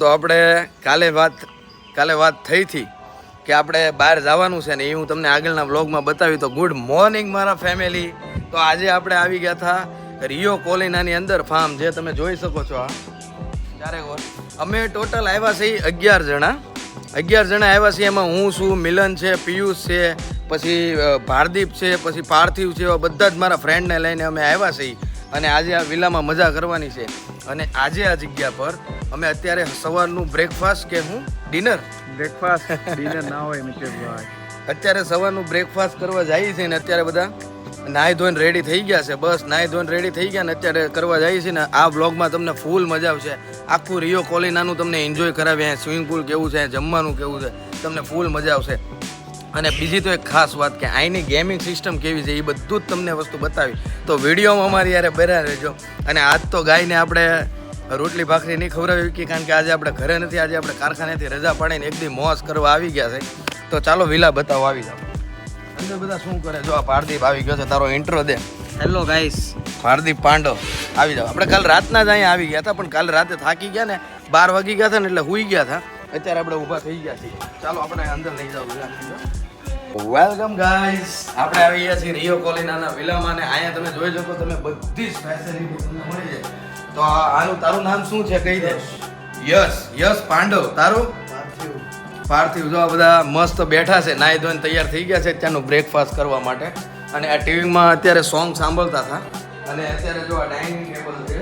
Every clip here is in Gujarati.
તો આપણે કાલે વાત થઈ હતી કે આપણે બહાર જવાનું છે ને એ હું તમને આગળના વ્લોગમાં બતાવ્યું. તો ગુડ મોર્નિંગ મારા ફેમિલી. તો આજે આપણે આવી ગયા હતા રિયો કોલિનાની અંદર ફાર્મ, જે તમે જોઈ શકો છો. અમે ટોટલ આવ્યા છીએ 11 જણા આવ્યા છીએ. એમાં હું છું, મિલન છે, પિયુષ છે, પછી ભારદીપ છે, પછી પાર્થિવ છે, એવા બધા જ મારા ફ્રેન્ડને લઈને અમે આવ્યા છીએ. અને આજે આ વિલામાં મજા કરવાની છે. અને આજે આ જગ્યા પર અમે અત્યારે સવારનું બ્રેકફાસ્ટ કે ડિનર ના હોય મિતેશભાઈ, અત્યારે સવારનું બ્રેકફાસ્ટ કરવા જઈએ છીએ. ને અત્યારે બધા નાહી ધોઈને રેડી થઈ ગયા છે. બસ નાહી ધોઈને રેડી થઈ ગયા ને અત્યારે કરવા જઈએ છીએ. ને આ વ્લોગમાં તમને ફૂલ મજા આવશે. આખું રિયો કોલિનાનું તમને એન્જોય કરાવીએ. સ્વિમિંગ પુલ કેવું છે, જમવાનું કેવું છે, તમને ફૂલ મજા આવશે. અને બીજી તો એક ખાસ વાત કે અહીંની ગેમિંગ સિસ્ટમ કેવી છે એ બધું જ તમને વસ્તુ બતાવી. તો વિડીયોમાં અમારી યારે બન્યા રહેજો. અને આજ તો ગાયને આપણે રોટલી ભાખરી નહીં ખવડાવી કે કારણ કે આજે આપણે ઘરે નથી, આજે આપણે કારખાનેથી રજા પાડીને એકદી મોજ કરવા આવી ગયા છે. તો ચાલો વિલા બતાવો, આવી જાઓ અંદર. બધા શું કરે જો, આ પાર્થિવ આવી ગયો છે. તારો ઇન્ટ્રો દે. હેલો ગાઈસ, પાર્થિવ પાંડવ આવી જાઓ. આપણે કાલ રાતના જ અહીંયા આવી ગયા હતા, પણ કાલ રાતે થાકી ગયા ને 12 વાગી ગયા હતા ને એટલે સૂઈ ગયા હતા. અત્યારે આપણે ઊભા થઈ ગયા છીએ. ચાલો આપણે અંદર લઈ જાઓ. વેલકમ ગાઈસ, આપણે આવી ગયા છીએ રિયો કોલિનાના વિલામાં. ને અહીંયા તમે જોઈ શકો, તમે બધી જ ફેસિલિટી તમને મળી જાય. તો આનું તારું નામ શું છે કહી દે. યશ પાંડવ. તારું પાર્થિવ. જો આ બધા મસ્ત બેઠા છે, નાઈ ધોઈને તૈયાર થઈ ગયા છે અત્યારનું બ્રેકફાસ્ટ કરવા માટે. અને આ ટીવીમાં અત્યારે સોંગ સાંભળતા હતા. અને અત્યારે જો આ ડાઇનિંગ ટેબલ છે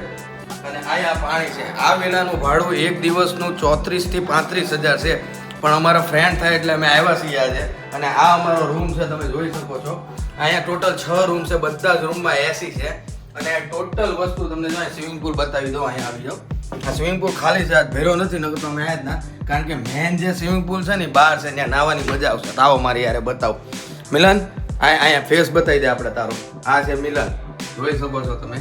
અને અહીંયા પાણી છે. આ વિલાનું ભાડું એક દિવસનું 34,000 થી 35,000 છે. પણ અમારા ફ્રેન્ડ થાય એટલે અમે આવ્યા છીએ આજે. અને આ અમારો રૂમ છે, તમે જોઈ શકો છો. અહીંયા ટોટલ 6 રૂમ છે, બધા જ રૂમમાં એસી છે. અને ટોટલ વસ્તુ તમને જો સ્વિમિંગ પુલ બતાવી દો. અહીંયા આવી જાઓ. આ સ્વિમિંગ પુલ ખાલી છે, આજ ભેરો નથી, નકર તો અમે આવ્યા જ ના. કારણ કે મેન જે સ્વિમિંગ પુલ છે ને બહાર છે, ત્યાં નાહવાની મજા આવશે. તાવો મારી યારે બતાવો. મિલન અહીંયા ફેસ બતાવી દે આપણે તારો. આ છે મિલન, જોઈ શકો છો તમે.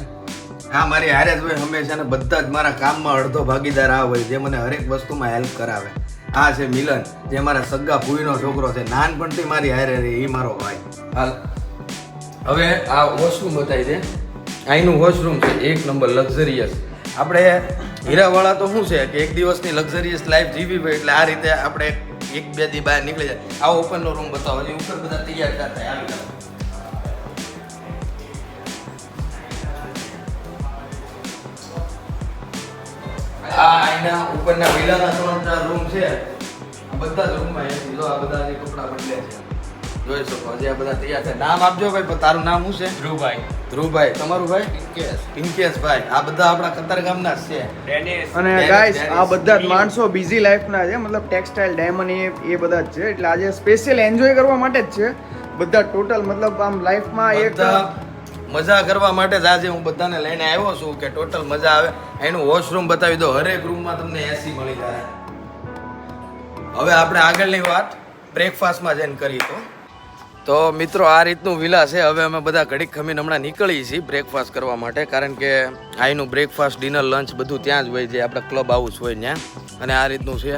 હા, મારી હારે જ હોય હંમેશા. ને બધા જ મારા કામમાં અડધો ભાગીદાર આ હોય, જે મને હરેક વસ્તુમાં હેલ્પ કરાવે. આ છે મિલન, જે મારા સગા ભૂઈનો છોકરો છે. નાનપણથી મારી હારે રહી, એ મારો ભાઈ. હાલ હવે આ વોશરૂમ બતાવી દે. અહીંનું વોશરૂમ છે એક નંબર લક્ઝરિયસ. આપણે હીરાવાળા તો શું છે કે એક દિવસની લક્ઝરિયસ લાઈફ જીવી હોય એટલે આ રીતે આપણે 1-2 દી બહાર નીકળી જાય. આવો ઉપરનો રૂમ બતાવો. હજી ઉપર બધા તૈયાર થતા આવી જાવ. આ એના ઉપરના વિલાના 3-4 રૂમ છે. બધા જ રૂમમાં એસી. જો આ બધા જે કપડા બદલે છે, જોઈ શકો. હજી આ બધા તૈયાર છે. નામ આપજો ભાઈ. તારું નામ શું છે? ધ્રુવભાઈ. તમારું ભાઈ? પિંકેશભાઈ. આ બધા આપણા કતારગામના જ છે. અને ગાઈસ આ બધા જ માણસો બિઝી લાઈફના છે, મતલબ ટેક્સટાઇલ, ડાયમંડ એ બધા જ છે. એટલે આજે સ્પેશિયલ એન્જોય કરવા માટે જ છે બધા. ટોટલ મતલબ આમ લાઈફમાં એક મજા કરવા માટે જ આજે હું બધાને લઈને આવ્યો છું કે ટોટલ મજા આવે. એનું વોશરૂમ બતાવી દો. હરેક રૂમમાં તમને એસી મળી જાય. હવે આપણે આગળની વાત બ્રેકફાસ્ટમાં જઈને કરી તો મિત્રો આ રીતનું વિલા છે. હવે અમે બધા ઘડીક ખમીને હમણાં નીકળીએ છીએ બ્રેકફાસ્ટ કરવા માટે. કારણ કે અહીંનું બ્રેકફાસ્ટ, ડિનર, લંચ બધું ત્યાં જ હોય, જે આપણે ક્લબ હાઉસ હોય ત્યાં. અને આ રીતનું છે.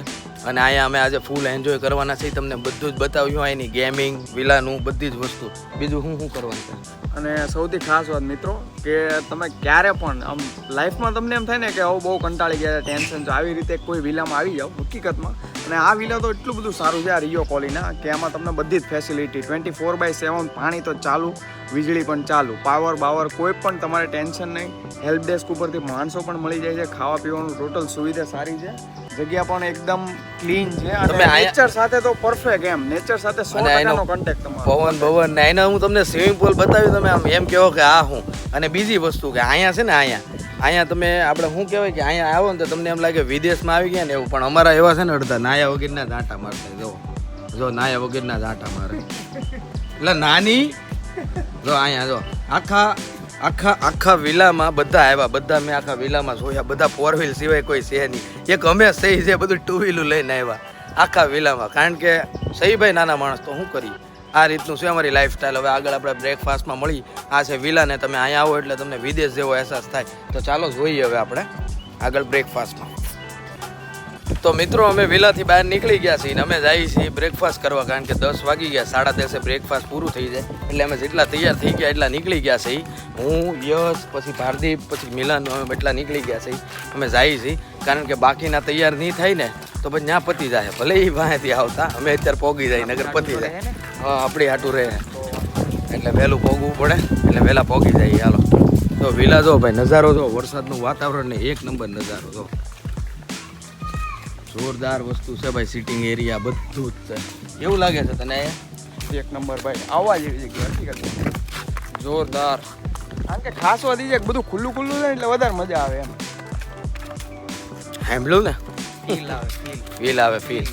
અને અહીંયા અમે આજે ફૂલ એન્જોય કરવાના છીએ. તમને બધું જ બતાવ્યું, અહીંની ગેમિંગ, વિલાનું બધી જ વસ્તુ. બીજું શું કરવાનું છે. અને સૌથી ખાસ વાત મિત્રો કે તમે ક્યારે પણ આમ લાઈફમાં તમને એમ થાય ને કે બહુ કંટાળી ગયા, ટેન્શન છે, આવી રીતે કોઈ વિલામાં આવી જાઓ હકીકતમાં. અને આ વિલા તો એટલું બધું સારું છે આ રિયો કોલિના, કે આમાં તમને બધી જ ફેસિલિટી 24/7 પાણી તો ચાલુ, વીજળી પણ ચાલુ, પાવર કોઈ પણ તમારે ટેન્શન નહીં. હેલ્પ ડેસ્ક ઉપરથી માણસો પણ મળી જાય છે. ખાવા પીવાનું ટોટલ સુવિધા સારી છે. જગ્યા પણ એકદમ ક્લીન છે. અને નેચર સાથે તો પરફેક્ટ, એમ નેચર સાથે 100% કોન્ટેક્ટ તમારો. પવન ને એના હું તમને સ્વિમિંગ પુલ બતાવ્યું, તમે આમ એમ કહો કે આ હું. અને બીજી વસ્તુ કે અહીંયા છે ને, અહીંયા તમે આપણે શું કહેવાય કે અહીંયા આવો ને તો તમને એમ લાગે વિદેશમાં આવી ગયા ને એવું. પણ અમારા એવા છે ને અડધા નાયા વગરના જ આંટા મારતા. જો નાયા વગરના જ આંટા મારે. એટલે નાની જો અહીંયા જો આખા વિલામાં બધા આવ્યા. બધા મેં આખા વિલામાં જોયા. બધા 4 વ્હીલ સિવાય કોઈ છે નહીં. એક અમે સહી છે, બધું 2 વ્હીલું લઈને આવ્યા આખા વિલામાં. કારણ કે સહી ભાઈ નાના માણસ તો શું કરી. આ રીતનું છે અમારી લાઈફસ્ટાઈલ. હવે આગળ આપણે બ્રેકફાસ્ટમાં મળી. આ છે વિલા. ને તમે અહીંયા આવો એટલે તમને વિદેશ જેવો અહેસાસ થાય. તો ચાલો જોઈએ હવે આપણે આગળ બ્રેકફાસ્ટમાં. તો મિત્રો અમે વિલાથી બહાર નીકળી ગયા છીએ ને અમે જઈએ છીએ બ્રેકફાસ્ટ કરવા, કારણ કે 10 વાગી ગયા, 10:30 બ્રેકફાસ્ટ પૂરું થઈ જાય એટલે અમે જેટલા તૈયાર થઈ ગયા એટલા નીકળી ગયા છીએ. હું, યશ, પછી ભારદીપ, પછી મિલન, અમે એટલા નીકળી ગયા છીએ. અમે જઈએ છીએ કારણ કે બાકીના તૈયાર નહીં થાય ને તો પછી ત્યાં પતી જાય, ભલે એ વાંહેથી આવતા અમે અત્યારે પોગી જાય નગર પતી જાય. હા, આપણી હાટું રહે એટલે વહેલું પોગવું પડે એટલે વહેલા પોગી જાય. હાલો તો વિલા જો ભાઈ, નજારો જો, વરસાદનું વાતાવરણ ને એક નંબર નજારો જો, જોરદાર વસ્તુ છે ભાઈ. સિટિંગ એરિયા બધું જ છે. એવું લાગે છે તને? એક નંબર ભાઈ, આવવા જેવી જગ્યા હકીકત જોરદાર. કારણ કે ખાસ વાત એ છે કે બધું ખુલ્લું ખુલ્લું છે એટલે વધારે મજા આવે એમ. સાંભળ્યું ને, ફીલ આવે ફીલ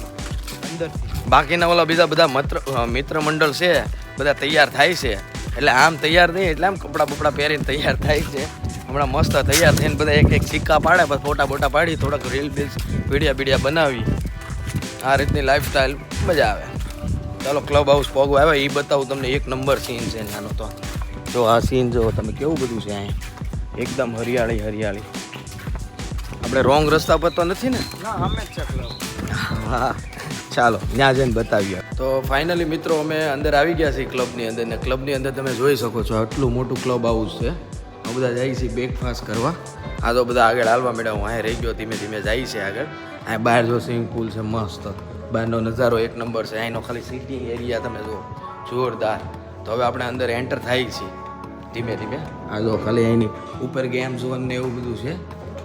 અંદરથી. બાકીના ઓલા બીજા બધા મિત્ર મંડળ છે બધા તૈયાર થાય છે એટલે આમ તૈયાર નહીં એટલે આમ કપડાં બપડા પહેરીને તૈયાર થાય છે. હમણાં મસ્ત તૈયાર થઈને બધા એક સિક્કા પાડે, પછી ફોટા બોટા પાડી, થોડાક રીલ બીલ્સ વિડીયા બનાવી, આ રીતની લાઈફસ્ટાઈલ મજા આવે. ચાલો ક્લબ હાઉસ પોગવા આવે એ બતાવું તમને. એક નંબર સીન છે નાનો. તો જો આ સીન જો તમે, કેવું બધું છે અહીંયા, એકદમ હરિયાળી હરિયાળી. આપણે રોંગ રસ્તા પર તો નથી ને? હા, ચાલો ત્યાં જઈને બતાવીએ. તો ફાઇનલી મિત્રો અમે અંદર આવી ગયા છીએ ક્લબની અંદર, ને ક્લબની અંદર તમે જોઈ શકો છો આટલું મોટું ક્લબ હાઉસ છે. બધા જાય છે બ્રેકફાસ્ટ કરવા. આ તો બધા આગળ હાલવા મળ્યા, હું અહીં રહી ગયો, ધીમે ધીમે જાય છે આગળ. અહીં બહાર જો સ્વિમિંગ પુલ છે મસ્ત, બહારનો નજારો એક નંબર છે. અહીંનો ખાલી સિટિંગ એરિયા તમે જુઓ, જોરદાર. તો હવે આપણે અંદર એન્ટર થાય છીએ ધીમે ધીમે. આ જો ખાલી અહીંની ઉપર ગેમ ઝોન ને એવું બધું છે.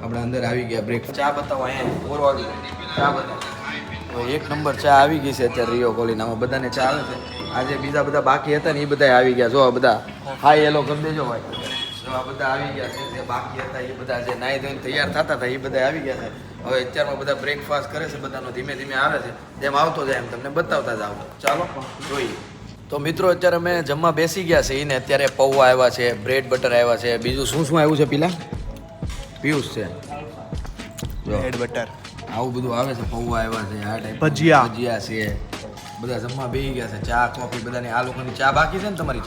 આપણે અંદર આવી ગયા. બ્રેક ચા બતાવો, અહીંયા બોરવાડી ચા બતાવો. એક નંબર ચા આવી ગઈ છે અત્યારે રિયો કોલિનામાં. બધાને ચા આવે છે. આજે બીજા બધા બાકી હતા ને એ બધા આવી ગયા. જો બધા હાઈ હેલો કરી દેજો ભાઈ. જો આ બધા આવી ગયા છે, જે બાકી હતા એ બધા જે નાઈ ધોઈને તૈયાર થતા હતા એ બધા આવી ગયા છે. હવે અત્યારમાં બધા બ્રેકફાસ્ટ કરે છે, બધાનો ધીમે ધીમે આવે છે. જેમ આવતો જાય એમ તમને બતાવતા જ આવો. ચાલો જોઈએ. તો મિત્રો અત્યારે અમે જમવા બેસી ગયા છે. એને અત્યારે પૌવા આવ્યા છે, બ્રેડ બટર આવ્યા છે, બીજું શું શું આવ્યું છે પેલા પિયુષ છે, બ્રેડ બટર આવું બધું આવે છે. પૌવા આવ્યા છે, આ ટાઈપ ભજીયા છે. બધા જમવા બેસી ગયા છે. ચા કોફી બધાની. આ લોકોની ચા બાકી છે ને? તમારી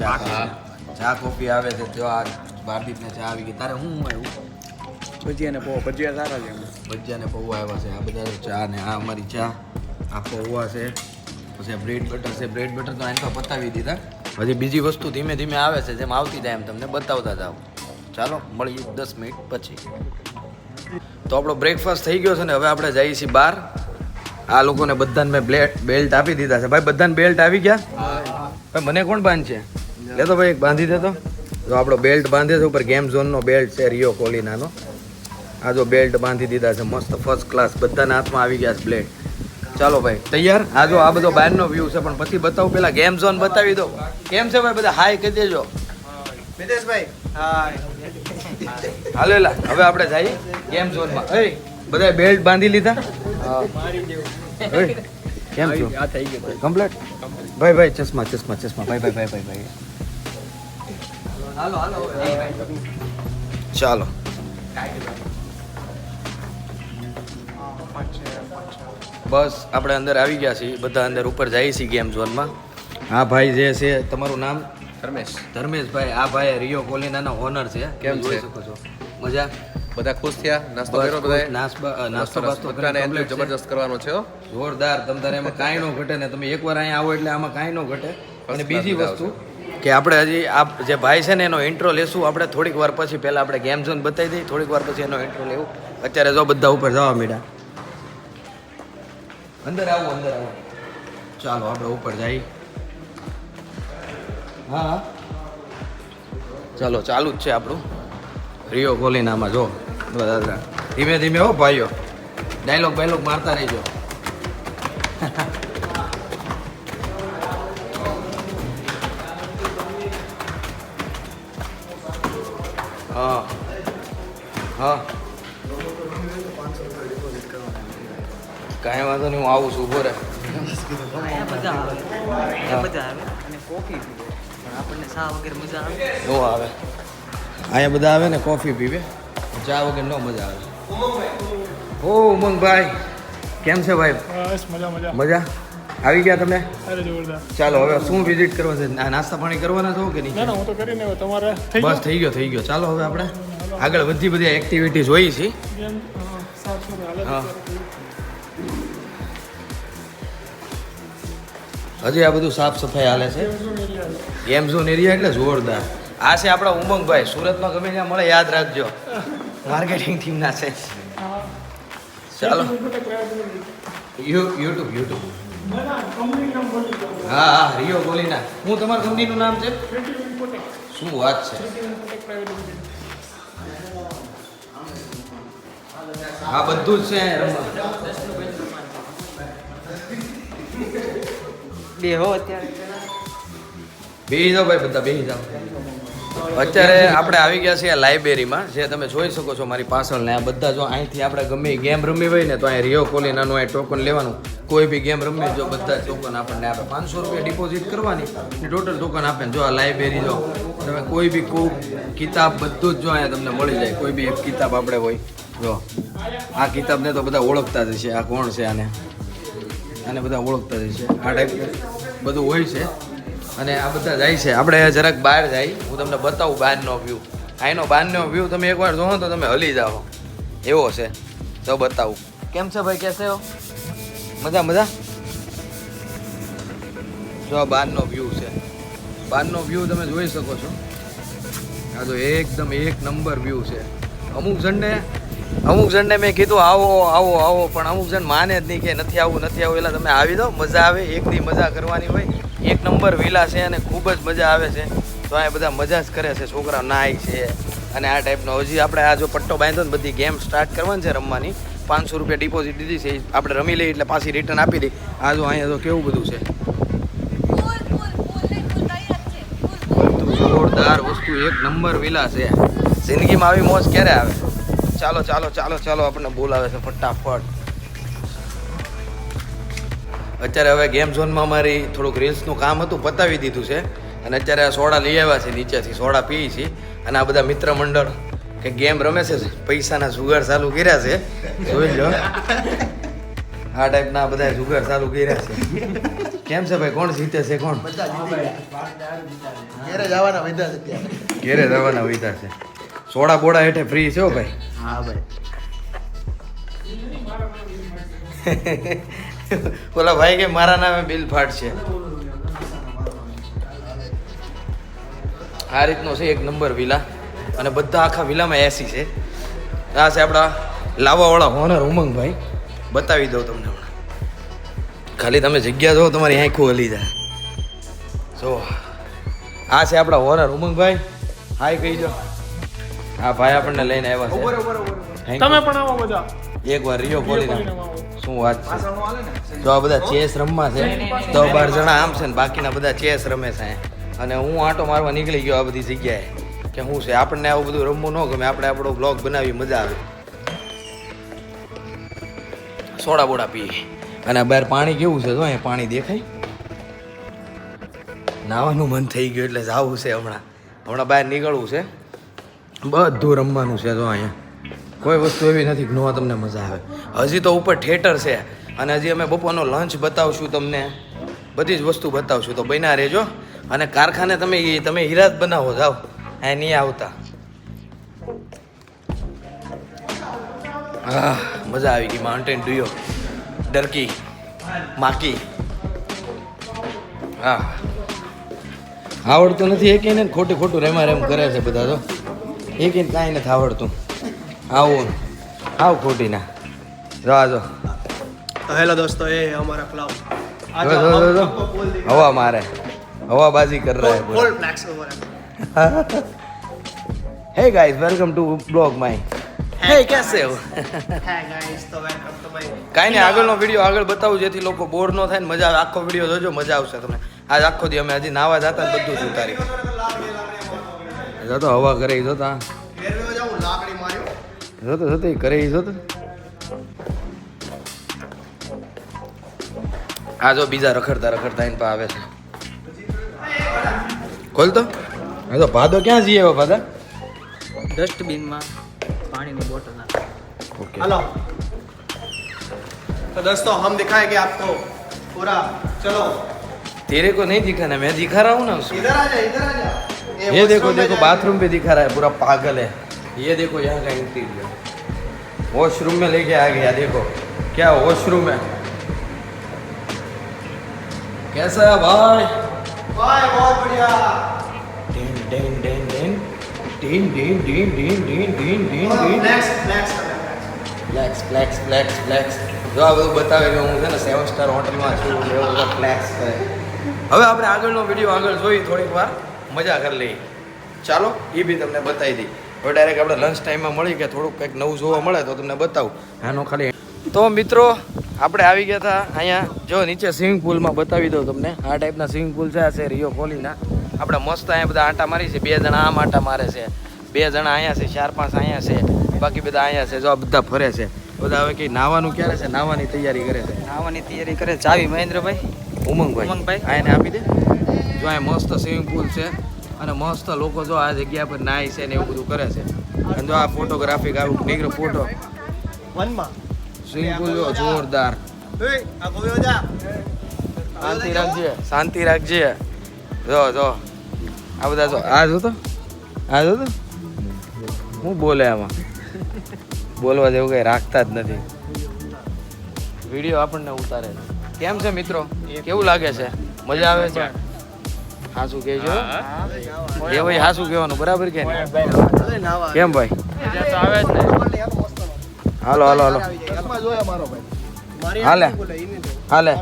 ચા કોફી આવે છે. જો આ ભારદીપને ચા આવી ગઈ. તારે શું આવ્યું? ભજીયા ને પૌવા. ભજીયા સારા છે. ભજીયા ને પૌવા આવ્યા છે. આ બધા ચા ને આ અમારી ચા, આ પૌવા છે, પછી બ્રેડ બટર છે. બ્રેડ બટર તો અહીં તો પતાવી દીધા. હજી બીજી વસ્તુ ધીમે ધીમે આવે છે, જેમ આવતી જાય એમ તમને બતાવતા જાઓ. ચાલો મળીએ 10 મિનિટ પછી. તો આપણો બ્રેકફાસ્ટ થઈ ગયો છે ને હવે આપણે જઈએ છીએ બહાર. આ લોકોને બધાને મેં બેલ્ટ આપી દીધા છે. ભાઈ બધાને બેલ્ટ આવી ગયા? ભાઈ મને કોણ બાંધ છે? લેતો ભાઈ એક બાંધી દેતો. જો આપણો બેલ્ટ બાંધે છે, ઉપર ગેમ ઝોનનો બેલ્ટ છે રિયો કોલિનાનો. આ જો બેલ્ટ બાંધી દીધા છે મસ્ત ફર્સ્ટ ક્લાસ. બધાના હાથમાં આવી ગયા છે બ્લેડ. ચાલો ભાઈ તૈયાર. આ જો આ બધો બહારનો વ્યૂ છે, પણ પછી બતાવું પેલા ગેમ ઝોન બતાવી દો. કેમ છે ભાઈ બધા? હાય કહી દેજો. મિતેશભાઈ હાય. હાલો એલા હવે આપણે જઈએ ગેમ ઝોનમાં. બધા બેલ્ટ બાંધી લીધા? કેમ છો? આ થઈ ગયું કમ્પ્લીટ. ભાઈ ભાઈ ચશ્મા ચશ્મા ચશ્મા. ભાઈ ભાઈ ભાઈ ભાઈ ભાઈ હાલો હાલો. ચાલો બસ આપણે અંદર આવી ગયા છીએ. બધા અંદર ઉપર જઈએ છીએ ગેમ ઝોનમાં. હા ભાઈ જે છે, તમારું નામ? ધર્મેશભાઈ. આ ભાઈ રિયો કોલિનાના ઓનર છે. કેમ જોઈ શકો છો? મજા? બધા ખુશ થયા? નાસ્તો કર્યો? બધા નાસ્તો જબરદસ્ત કરવાનો છે. જોરદાર. તમારે એમાં કાંઈ ન ઘટે ને. તમે એકવાર અહીંયા આવો એટલે આમાં કાંઈ ન ઘટે. અને બીજી વસ્તુ કે આપણે હજી આ જે ભાઈ છે ને એનો ઇન્ટ્રો લેશું આપણે થોડીક વાર પછી. પહેલાં આપણે ગેમ ઝોન બતાવી દઈએ, થોડીક વાર પછી એનો ઇન્ટ્રો લેવું. અત્યારે જો બધા ઉપર જવા માંડ્યા. અંદર આવો અંદર આવો. ચાલો આપણે ઉપર જઈએ. હા ચાલો ચાલુ જ છે આપણું રિયો કોલિનામાં. જો બધા ધીમે ધીમે હો ભાઈઓ, ડાયલોગ બાયલોગ મારતા રહીજો. હા હા કાંઈ વાંધો નહીં, હું આવું છું. ઉભો રહે. મજા આવે અને કોફી પીવે, પણ આપણને ચા વગર મજા આવે નો આવે. અહીંયા બધા આવે ને કોફી પીવે, ચા વગર નો મજા આવે. ઓ ઉમંગભાઈ કેમ છે ભાઈ? બસ મજા મજા. મજા આવી ગયા તમે? અરે જોરદાર. ચાલો હવે શું વિઝિટ કરવા છે? નાસ્તા પાણી કરવાના છો કે નહીં? ના ના હું તો કરીને હવે તમારે થઈ બસ થઈ ગયો થઈ ગયો. ચાલો હવે આપણે આગળ બધી એક્ટિવિટીઝ હોઈ છે. ગયું? હા હજી આ બધું સાફ સફાઈ હાલે છે. ગેમ ઝોન એરિયા એટલે જોરદાર. આ છે આપણા ઉમંગભાઈ, સુરતમાં ગમે ત્યાં મળે યાદ રાખજો, માર્કેટિંગ ટીમના છે. ચાલો યુટ્યુબ હા હા રિયો બોલીના. હું તમારી કંપનીનું નામ છે? શું વાત છે? આ બધું જ છે રમવા. બેહો અત્યારે બેસી જાઓ ભાઈ, બધા બેસી જાઓ. અત્યારે આપણે આવી ગયા છીએ લાઇબ્રેરીમાં, જે તમે જોઈ શકો છો મારી પાછળ ને. આ બધા જો અહીંથી આપણે ગમે ગેમ રમવી હોય ને તો અહીં રિયો કોલિનાનું અહીં ટોકન લેવાનું. કોઈ બી ગેમ રમવી જો બધા ટોકન આપણને આપે. 500 રૂપિયા ડિપોઝિટ કરવાની ને ટોટલ ટોકન આપે. જો આ લાઇબ્રેરી જો તમે કોઈ બી કિતાબ બધું જ જો અહીંયા તમને મળી જાય. કોઈ બી એક કિતાબ આપણે હોય જો આ કિતાબને તો બધા ઓળખતા જ છે. આ કોણ છે આને બધા ઓળખતા જ છે. આ ટાઈપ બધું હોય છે અને આ બધા જાય છે. આપણે જરાક બહાર જાય, હું તમને બતાવું બહારનો વ્યૂ. અહીંનો બહારનો વ્યૂ તમે એકવાર જોવો તો તમે હલી જાઓ એવો છે. તો બતાવું. કેમ છે ભાઈ, કેસે હો? મજા. જો આ બહારનો વ્યૂ છે. બહારનો વ્યૂ તમે જોઈ શકો છો. આ તો એકદમ એક નંબર વ્યૂ છે. અમુક જણને મેં કીધું આવો પણ અમુક જણ માને જ નહીં કે નથી આવું. એટલે તમે આવી દો, મજા આવે. એક દી મજા કરવાની હોય. એક નંબર વિલા છે અને ખૂબ જ મજા આવે છે. તો આ બધા મજા જ કરે છે. છોકરા નાય છે અને આ ટાઈપનો. હજી આપણે આ જો પટ્ટો બાંધ્યો ને બધી ગેમ સ્ટાર્ટ કરવાની છે રમવાની. 500 રૂપિયા ડિપોઝિટ દીધી છે. આપણે રમી લઈએ એટલે પાછી રિટર્ન આપી દઈ. આ જો અહીંયા તો કેવું બધું છે, બધું જોરદાર વસ્તુ. એક નંબર વિલા છે. જિંદગીમાં આવી મોજ ક્યારે આવે? ચાલો આપણને બોલાવે છે ફટાફટ. અત્યારે હવે ગેમ ઝોનમાં અમારી થોડુંક રીલ્સનું કામ હતું, પતાવી દીધું છે. અને અત્યારે આ સોડા લઈ આવ્યા છે નીચેથી, સોડા પીએ છીએ. અને આ બધા મિત્ર મંડળ કે ગેમ રમે છે, પૈસાના જુગાર ચાલુ કર્યા છે. જોઈ લો આ ટાઈપના બધા જુગાર ચાલુ કર્યા છે. કેમ છે ભાઈ, કોણ જીતે છે? કોણ ઘેરે જવાના વૈધા છે. સોડા બોડા હેઠે ફ્રી છે ભાઈ. હા ભાઈ. ઓલા ભાઈ કે મારા નામે બિલ ફાટ છે. આ રીતનો છે એક નંબર વિલા. અને બધા આખા વિલામાં એસી છે. આ છે આપણા લાવાવાળા હોનર ઉમંગભાઈ. બતાવી દઉં તમને હમણાં. ખાલી તમે જગ્યા જો, તમારી આંખો હલી જાય. જો આ છે આપણા હોનર ઉમંગભાઈ. હાય કહી દો. આ ભાઈ આપણને લઈને આવ્યા છે. તમે પણ આવો બધા એકવાર રિયો કોલીના. શું વાત છે? તો આ બધા ચેસ રમવા છે. 10-12 જણા આમ છે ને બાકીના બધા ચેસ રમે છે. અને હું આંટો મારવા નીકળી ગયો આ બધી જગ્યાએ કે શું છે. આપણને આવું બધું રમવું ન ગમે. આપણે આપણો બ્લોગ બનાવી મજા આવે. સોડા બોડા પીએ. અને બહાર પાણી કેવું છે? જો અહીંયા પાણી દેખાય. નાવાનું મન થઈ ગયું એટલે જવું છે. હમણાં બહાર નીકળવું છે. બધું રમવાનું છે. જો અહીંયા કોઈ વસ્તુ એવી નથી કે ન તમને મજા આવે. હજી તો ઉપર થિયેટર છે અને હજી અમે બપોરનો લંચ બતાવશું તમને. બધી જ વસ્તુ બતાવશું. તો બન્યા રહેજો. અને કારખાને તમે હીરા જ બનાવો. જાઓ, અહીં નહીં આવતા. હા, મજા આવી ગઈ. Mountain duo, ડરકી, માકી. હા, આવડતું નથી એક ને ખોટું રેમ કરે છે બધા. તો એક કાંઈ નથી આવડતું. આવું ખોટી ના જો. તો હેલો દોસ્તો, ये है हमारा क्लब. हवा मारे, हवाबाजी कर रहा है फुल फ्लैक्स ओवर है. Hey guys, welcome to blog my. Hey कैसे हो? है गाइस, तो वेलकम टू माय. કાંઈ નહીં, આગળનો વિડીયો આગળ બતાવું જેથી લોકો બોર ન થાય ને મજા આવે. આખો વિડીયો જોજો, મજા આવશે તમને. આજ આખો દી અમે હજી નાવા જતા ને બધું જ ઉતારી. જોતો હવા કરે જોતા. લાકડી માર્યો. જોતો કરે જોતો. આ જો બીજા રખડતા એને પા આવે છે. ખોલ તો. હા તો ભાદો ક્યાં જઈએ હવે ભાદા? ડસ્ટબિનમાં પાણીની બોટલ નાખ. ઓકે. हेलो. तो दोस्तों, हम दिखाएंगे आपको पूरा. चलो तेरे को नहीं दिखाना, मैं दिखा रहा हूँ ना उसको. इधर आ जा, इधर आ जा. ये देखो बाथरूम पे दिखा रहा है, पूरा पागल है. ये देखो यहाँ का इंटीरियर. वॉशरूम में लेके आ गया. देखो क्या वॉशरूम है. कैसा है भाई? भाई बहुत बढ़िया tin tin tin tin tin tin tin tin tin tin tin tin flex flex flex flex flex flex જો આ બધું બતાવે કે હું છે ને 7 સ્ટાર હોટલમાં છું એવું બધા ફ્લેક્સ કરે. હવે આપણે આગળનો વિડીયો આગળ જોઈ થોડીક વાર મજા કરી લઈએ. ચાલો એ બી તમને બતાવી દઈ. હવે ડાયરેક્ટ આપણે લંચ ટાઈમમાં મળી કે થોડુંક કંઈક નવું જોવા મળે તો તમને બતાવું. આનો ખાલી તો મિત્રો આપણે આવી ગયા હતા અહીંયા જો નીચે સ્વિમિંગ પુલમાં બતાવી દઉં તમને. આ ટાઈપના સ્વિમિંગ પુલ છે. આ છે રિયો કોલીના. આપણે મસ્ત અહીંયા બધા આંટા મારી છે. 2 જણા આમ આંટા મારે છે, 2 જણા અહીંયા છે, 4-5 અહીંયા છે, બાકી બધા અહીંયા છે. જો આ બધા ફરે છે. બધા હવે કે નાવાનું ક્યારે છે? નાવાની તૈયારી કરે છે. નાવાની તૈયારી કરે ચાવી મહેન્દ્રભાઈ ઉમંગભાઈ ઉમંગભાઈ. આ એને આપી દે. જો આ મસ્ત સ્વિમિંગ પુલ છે અને મસ્ત લોકો જો આ જગ્યા પર નાય છે ને એવું બધું કરે છે. અને જો આ ફોટોગ્રાફી આવું નીકળે ફોટો. વનમાં સ્વિમિંગ પુલ જો જોરદાર. આ ગોવ્યો જા શાંતિ રાખજે, શાંતિ રાખજે. જો જો આ બધા જો આ જો તો હું બોલે આમાં બોલવા જેવું કઈ રાખતા જ નથી. વિડીયો આપણને ઉતારે છે. કેમ છે મિત્રો? કેવું લાગે છે? મજા આવે છે? હાસું કહેજો એ ભાઈ, હાસું કહેવાનું બરાબર કે નહીં? કેમ ભાઈ? હાલો હાલો હાલો હાલે હાલે.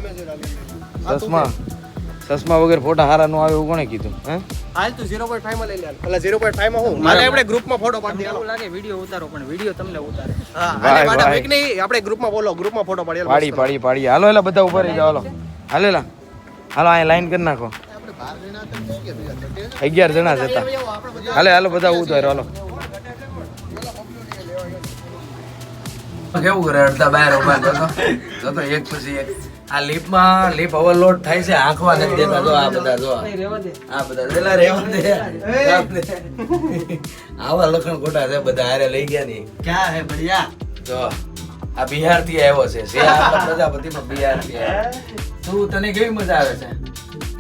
ચશ્મા વગર ફોટા હારા નો આવે એવું કોણે કીધું? હે હાલ તું 0.5 માં લઈ લે પેલા 0.5 માં હું મારે આપણે ગ્રુપમાં ફોટો પાડી એવું લાગે વિડીયો ઉતારો પણ વિડીયો તમને ઉતારે. હા ભાઈ, અને મારા ભાઈ. એક નહીં આપણે ગ્રુપમાં બોલો ગ્રુપમાં ફોટો પાડી પાડી પાડી પાડી. હાલો એલા બધા ઉભા રહી જાઓ. હાલો હાલેલા હાલો અહીંયા લાઈન કરી નાખો. 11 જણા જ હતા. હાલે હાલો બધા ઉતારો હાલો. કેવું કરે અડધા બહાર ઉભા તો એક પછી એક. આ લીપમાં લીપ ઓવરલોડ થાય છે. આંખવા નથી દેતા. જો આ બધા જો આ બધા પેલા રેવા દે. આવા લખણ ખોટા છે બધા. હારે લઈ ગયા નહીં. ક્યાં હે બઢિયા જો આ બિહાર થી આવ્યો છે. જે આપણા પ્રજાપતિમાં બિહાર થી આવ્યો. તું તને કેવી મજા આવે છે?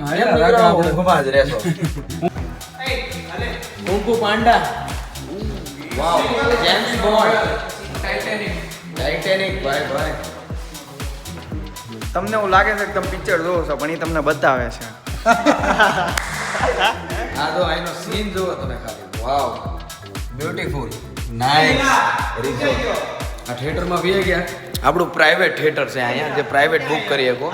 ઊંઘમાં જ રહેશો. કુંકુ પાંડા. વાવ જેમ્સ બોન્ડ. ટાઇટેનિક ભાઈ ભાઈ. તમને એવું લાગે છે કે તમે પિક્ચર જોવો છો પણ એ તમને બતાવે છે. આ તો આનો સીન જોવો તમે ખાલી. વાવ બ્યુટીફુલ નાઇસ રિઝલ્ટ. આ થિયેટરમાં બી ગયા. આપણું પ્રાઇવેટ થિયેટર છે અહીંયા જે પ્રાઇવેટ બુક કરી શકો.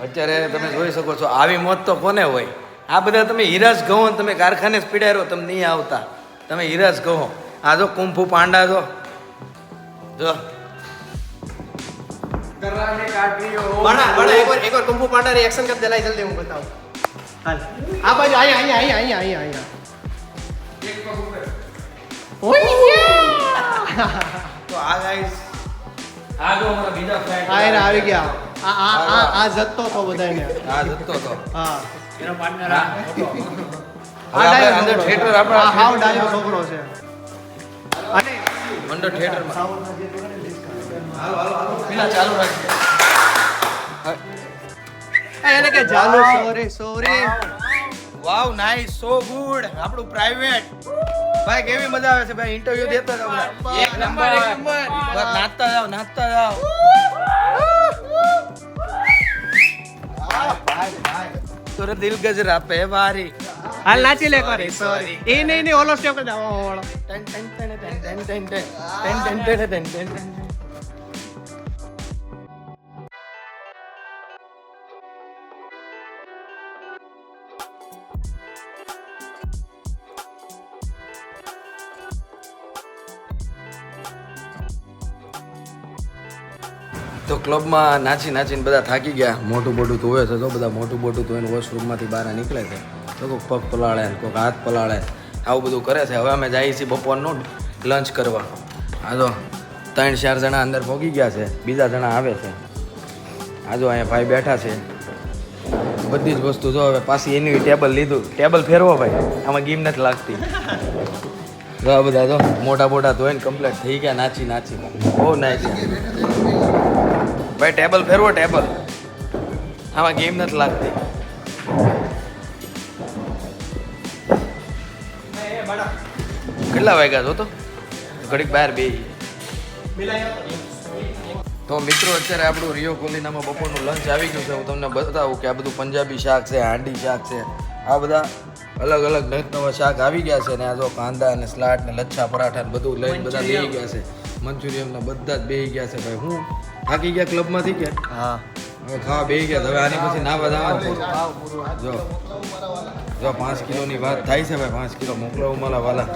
અત્યારે તમે જોઈ શકો છો. આવી મોત તો કોને હોય? આ બધા તમે હીરાજ કહો ને તમે કારખાને જ પીડાયો તમે નહીં આવતા. તમે હીરાજ કહો. આ જો કુંફુ પાંડા જો જો બડા એકવાર કુંફુ પાંડા ની એક્શન કર દે લાઈ જલ્દી હું બતાવું હાલ આ બાજુ અહીંયા તો આ ગાઈસ આ જો અમારા બીજા ફ્રેન્ડ આ એને આવી ગયા આ જતો તો બધાને આ જતો તો હા એનો પાર્ટનર આ ડાયો અંદર છોકરો થિયેટર છે. આપણા આ હાવ ડાયો છોકરો છે અને મંડળ થિયેટરમાં પેલા ચાલુ રાખજો. એને કે જાનો સોરી વાવ નાઈસ સો ગુડ. આપણું પ્રાઇવેટ ભાઈ કેવી મજા આવે છે ભાઈ. ઇન્ટરવ્યુ દેતા જાવ. એક નંબર બસ નાચતા જાવ. તોરે દિલ ગજરા પે વારી. હાલ નાચી લે એકવાર સોરી એ નહીં ઓલો સ્ટેપ કરી દે ઓલો ton ton ton ton ton ton ton ton ton ton ton. તો ક્લબમાં નાચીને બધા થાકી ગયા. મોટું બોટું ધોવે છે. તો બધા મોટું બોટું ધોઈને વોશરૂમમાંથી બહાર નીકળે છે. તો કોઈક પગ પલાળે કોઈક હાથ પલાળે આવું બધું કરે છે. હવે અમે જઈએ છીએ બપોરનું લંચ કરવા. આ જો 3-4 જણા અંદર પહોંચી ગયા છે. બીજા જણા આવે છે. આ જો અહીંયા ભાઈ બેઠા છે. બધી જ વસ્તુ જો હવે પાછી એની ટેબલ લીધું. ટેબલ ફેરવો ભાઈ. આમાં ગીમ નથી લાગતી. જો આ બધા જો મોટા ધોઈને કમ્પ્લીટ થઈ ગયા નાચી બહુ નાચી. ભાઈ ટેબલ ફેરવો ટેબલ. આમાં ગેમ નથી લાગતી. કેટલા વાગ્યા છો તો ઘડીક બહાર બે તો મિત્રો અત્યારે આપણું રિયો કોલિનામાં બપોરનું લંચ આવી ગયું છે. હું તમને બતાવું કે આ બધું પંજાબી શાક છે, હાંડી શાક છે, આ બધા અલગ અલગ નવા શાક આવી ગયા છે. અને આ જો કાંદા અને સલાડ ને લચ્છા પરાઠા ને બધું લઈને બધા બેસી ગયા છે. મંચુરિયન ને બધા જ બેસી ગયા છે. ભાઈ હું થાકી ગયા ક્લબમાંથી કે હા હવે ખાવા બેસી ગયા. હવે આની પછી નાવા જવાનું છે. જો 5 કિલોની વાત થાય છે ભાઈ. 5 કિલો મોકલાવું મારા વાલા.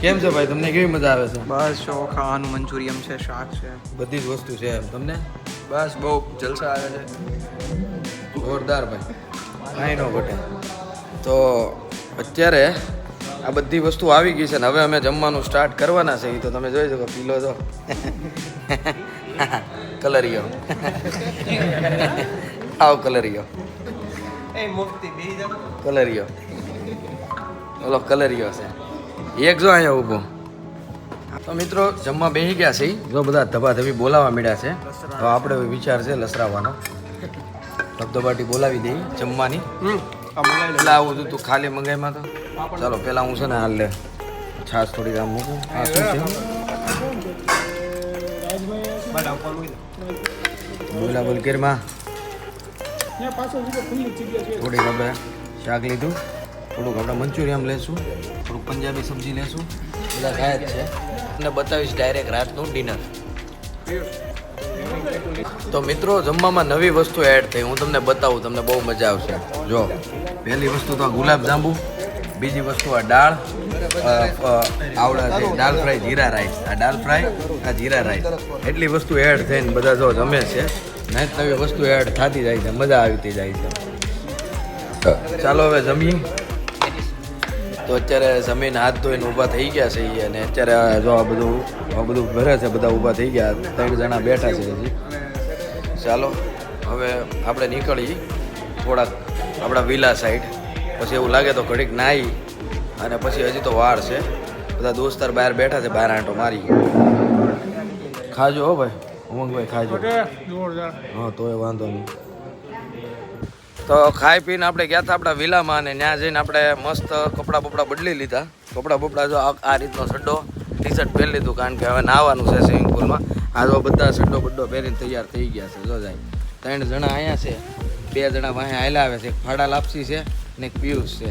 કેમ છે ભાઈ, તમને કેવી મજા આવે છે? બસ જો ખાવાનું મંચુરિયન છે, શાક છે, બધી જ વસ્તુ છે એમ તમને? બસ બહુ જલસા આવે છે. જોરદાર ભાઈ, કાંઈ ન ઘટે. તો અત્યારે આ બધી વસ્તુ આવી ગઈ છે ને હવે અમે જમવાનું સ્ટાર્ટ કરવાના છે. એ તો તમે જોઈ શકો, પીલો તો કલરિયો આવ કલરિયો કલરિયો ઓલો કલરિયો છે એક. જો અહીંયા ઊભો. તો મિત્રો જમવા બેસી ગયા છે. જો બધા ધબાધબી બોલાવા મળ્યા છે. હવે આપણે વિચાર છે લસરાવાનો. ધબધબાટી બોલાવી દઈ જમવાની. એટલે આવું હતું તું ખાલી મંગાઈમાં તો. ચાલો પેલા હું છે ને હાલ લે છાશ થોડી આમ મૂકું. આ શું છે? બોલા બોલ કેરમાં થોડીક આપણે શાક લીધું, થોડુંક આપણે મંચુરિયન લેશું, થોડુંક પંજાબી સબ્જી લેશું. બધા ખાય જ છે. અને બતાવીશ ડાયરેક્ટ રાતનું ડિનર. તો મિત્રો જમવામાં નવી વસ્તુ એડ થઈ, હું તમને બતાવું, તમને બહુ મજા આવશે. જો પહેલી વસ્તુ તો આ ગુલાબ જાંબુ, બીજી વસ્તુ આ દાળ આવડા છે, દાલ ફ્રાય જીરા રાઈસ. આ દાલ ફ્રાય, આ જીરા રાઈસ, એટલી વસ્તુ એડ થઈને બધા જો જમે છે. નવી નવી વસ્તુ એડ થતી જાય છે, મજા આવતી જાય છે. ચાલો હવે જમીએ. તો અત્યારે જમીન હાથ ધોઈને ઊભા થઈ ગયા છે અને અત્યારે જો આ બધું ભરે છે. બધા ઊભા થઈ ગયા, 3 જણા બેઠા છે હજી. ચાલો હવે આપણે નીકળીએ થોડાક આપણા વિલા સાઈડ. પછી એવું લાગે તો ઘડીક નાહી અને પછી હજી તો વાર છે. બધા દોસ્તાર બહાર બેઠા છે, બહાર આંટો મારી. ખાજો હો ભાઈ, ઉમંગભાઈ ખાજો. હા તોય વાંધો નહીં. તો ખાઈ પીને આપણે ગયા હતા આપણા વિલામાં અને ત્યાં જઈને આપણે મસ્ત કપડાં બપડા બદલી લીધા. કપડાં બપડા જો આ રીતનો સડ્ડો ટી શર્ટ પહેરી લીધું, કારણ કે હવે નાહવાનું છે સ્વિમિંગ પુલમાં. આ જો બધા સડ્ડો બડ્ડો પહેરીને તૈયાર થઈ ગયા છે. જો જાય 3 જણા અહીંયા છે, 2 જણા વાંહે હાલ્યા આવે છે. એક ફાડા લાપસી છે ને એક પિયુષ છે.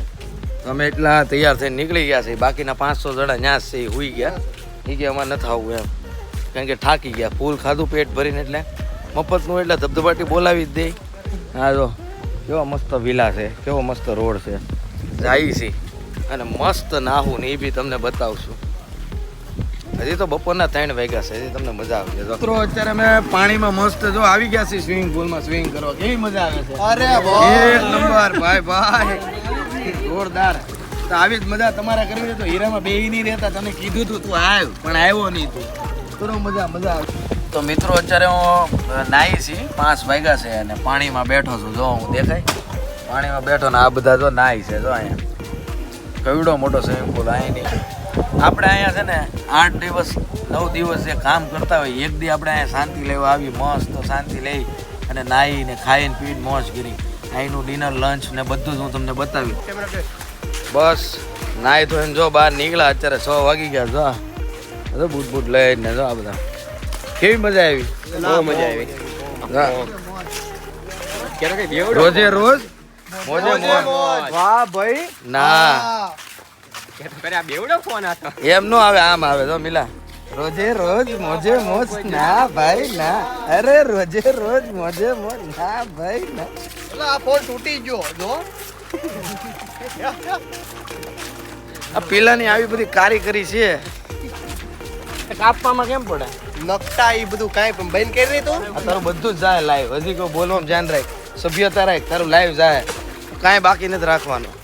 તો અમે એટલા તૈયાર થઈને નીકળી ગયા છે. બાકીના 500 જણા ત્યાં છે, એ હુઈ ગયા. એ કે અમારે નથી આવવું એમ, કારણ કે થાકી ગયા. ફૂલ ખાધું પેટ ભરીને, એટલે મફતનું એટલે ધબધબાટી બોલાવી જ દે. હા જો કેવો મસ્ત વિલા છે, કેવો મસ્ત રોડ છે. જાય છે અને મસ્ત નાહું ને એ બી તમને બતાવશું. હજી તો બપોરના 3 વાગ્યા છે, હજી તમને મજા આવશે. મિત્રો અત્યારે અમે પાણીમાં મસ્ત જો આવી ગયા છીએ સ્વિમિંગ પુલમાં સ્વિમિંગ કરવા. કેવી મજા આવે છે? અરે એક નંબર ભાઈ જોરદાર. તો આવી જ મજા તમારે કરવી હોય તો હીરામાં બેહી નહીં રહેતા. તને કીધું તું આવ, પણ આવ્યો નહીં તું. તો મજા આવે. તો મિત્રો અત્યારે હું નાહી છી, 5 વાગ્યા છે અને પાણીમાં બેઠો છું. જો હું દેખાય પાણીમાં બેઠો ને આ બધા જો નાહી છે. જો અહીંયા કવડો મોટો સ્વિમિંગ પુલ. અહીંની આપણે અહીંયા છે ને 8 દિવસ 9 દિવસ જે કામ કરતા હોય, એક દી આપણે અહીંયા શાંતિ લેવા આવી, મસ્ત શાંતિ લઈ અને નાહીને ખાઈને પીને મોજ કરી. અહીંનું ડિનર લંચ ને બધું જ હું તમને બતાવી. બસ નાહી તો એને જો બહાર નીકળ્યા. અત્યારે 6 વાગી ગયા. જો બૂટ બૂટ લઈને જો આ બધા. કેવી મજા આવી? બહુ મજા આવી. રોજે રોજ મોજે મોજ. વાહ ભાઈ. ના બેવડો ફોન હતો. એમ નો આવે, આમ આવે. જો મિલા રોજે રોજ મોજે મોજ. ના ભાઈ ના, અરે રોજે રોજ મોજે મોજ. ના ભાઈ ના. એટલે આ ફોન તૂટી ગયો જો. આ પીલાની આવી બધી કારીગરી છે. કાપવામાં કેમ પડે? નકટા એ બધું કાંઈ પણ બંધ કરી દે તું. આ તારું બધું જ જાય લાઈવ. હજી કોઈ બોલવામાં ધ્યાન રાખ, સભ્યતા રાખ. તારું લાઈવ જાય, કાંઈ બાકી નથી રાખવાનું.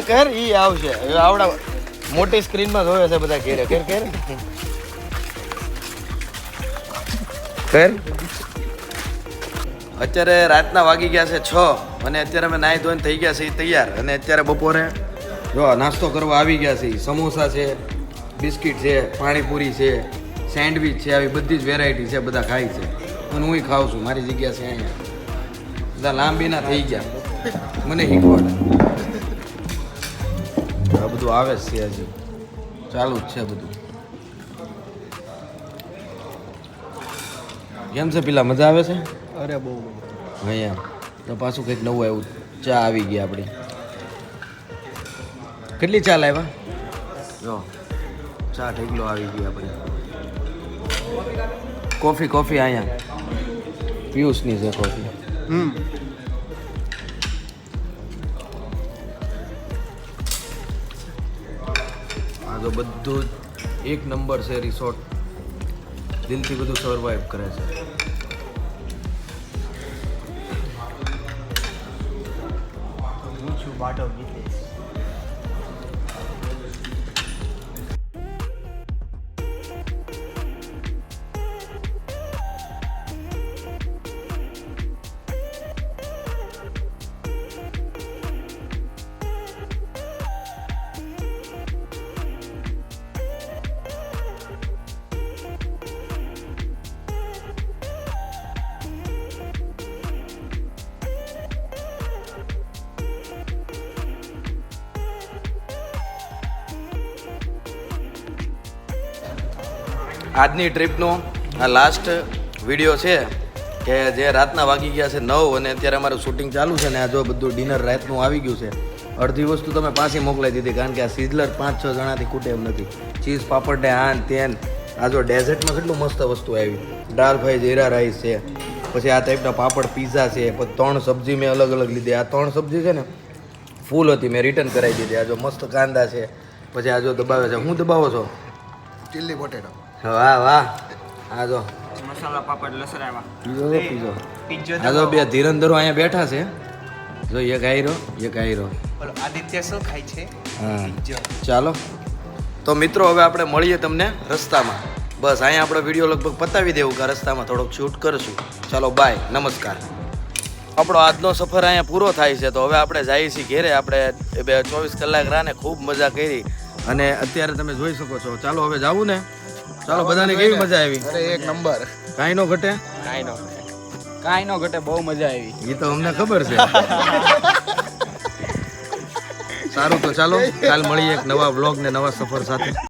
કર ઈ આવશે. હવે આવડા મોટી સ્ક્રીનમાં જોયો છે બધા. ઘેરે કર. અત્યારે રાતના વાગી ગયા છે 6 અને અત્યારે અમે નાહી ધોઈને થઈ ગયા છે તૈયાર. અને અત્યારે બપોરે જો નાસ્તો કરવા આવી ગયા છે. સમોસા છે, બિસ્કિટ છે, પાણીપુરી છે, સેન્ડવિચ છે, આવી બધી જ વેરાયટી છે. બધા ખાય છે અને હું ખાઉં છું. મારી જગ્યા છે અહીંયા. બધા લાંબીના થઈ ગયા, મને શીખવાડે. આ બધું આવે જ છે, હજી ચાલુ જ છે બધું. કેમ છે પેલા મજા આવે છે અરે બહુ અહીંયા તો પાછું કંઈક નવું આવ્યું ચા આવી ગઈ આપણી કેટલી ચા લાવ્યા જો ચા ઢેકલો આવી ગઈ આપણી કોફી અહીંયા પિયુષની છે કોફી આ તો બધું એક નંબર છે રિસોર્ટ દિલથી બધું સર્વાઈવ કરે છે હું છું બાટો મિતેશ આજની ટ્રીપનો આ લાસ્ટ વિડીયો છે કે જે રાતના વાગી ગયા છે 9 અને અત્યારે અમારું શૂટિંગ ચાલુ છે ને આ જો બધું ડિનર રાતનું આવી ગયું છે અડધી વસ્તુ તમે પાછી મોકલાઈ દીધી કારણ કે આ સિઝલર 5-6 જણાથી ખૂટે એમ નથી ચીઝ પાપડ ને આન તેન આ જો ડેઝર્ટમાં કેટલું મસ્ત વસ્તુ આવી દાળ ફ્રાય જીરા રાઈસ છે પછી આ ટાઈપના પાપડ પીઝા છે પછી 3 સબ્જી મેં અલગ અલગ લીધી આ 3 સબ્જી છે ને ફૂલ હતી મેં રિટર્ન કરાવી દીધી આ જો મસ્ત કાંદા છે પછી આ જો દબાવે છે હું દબાવો છો ચીલી પોટેટો વાહ વાહ આ જો મસાલા પાપડ લસરાવા પીઝો આ જો બે ધીરંધરો અહીંયા બેઠા છે જો એક આયરો આદિત્ય શું ખાય છે હા ચાલો તો મિત્રો હવે આપણે મળીએ તમને રસ્તામાં બસ અહીંયા આપણે વિડીયો લગભગ પતાવી દેવું કે રસ્તામાં થોડોક શૂટ કરશું ચાલો બાય નમસ્કાર આપણો આજનો સફર અહીંયા પૂરો થાય છે તો હવે આપણે જઈએ છીએ ઘેરે આપણે 24 કલાક રાને ખૂબ મજા કરી અને અત્યારે તમે જોઈ શકો છો ચાલો હવે જાવું ને ચાલો બધાને કેવી મજા આવી અરે એક નંબર કાંઈ નો ઘટે કાંઈ નો ઘટે બહુ મજા આવી એ તો અમને ખબર છે સારું તો ચાલો કાલ મળીએ એક નવા વ્લોગ ને નવા સફર સાથે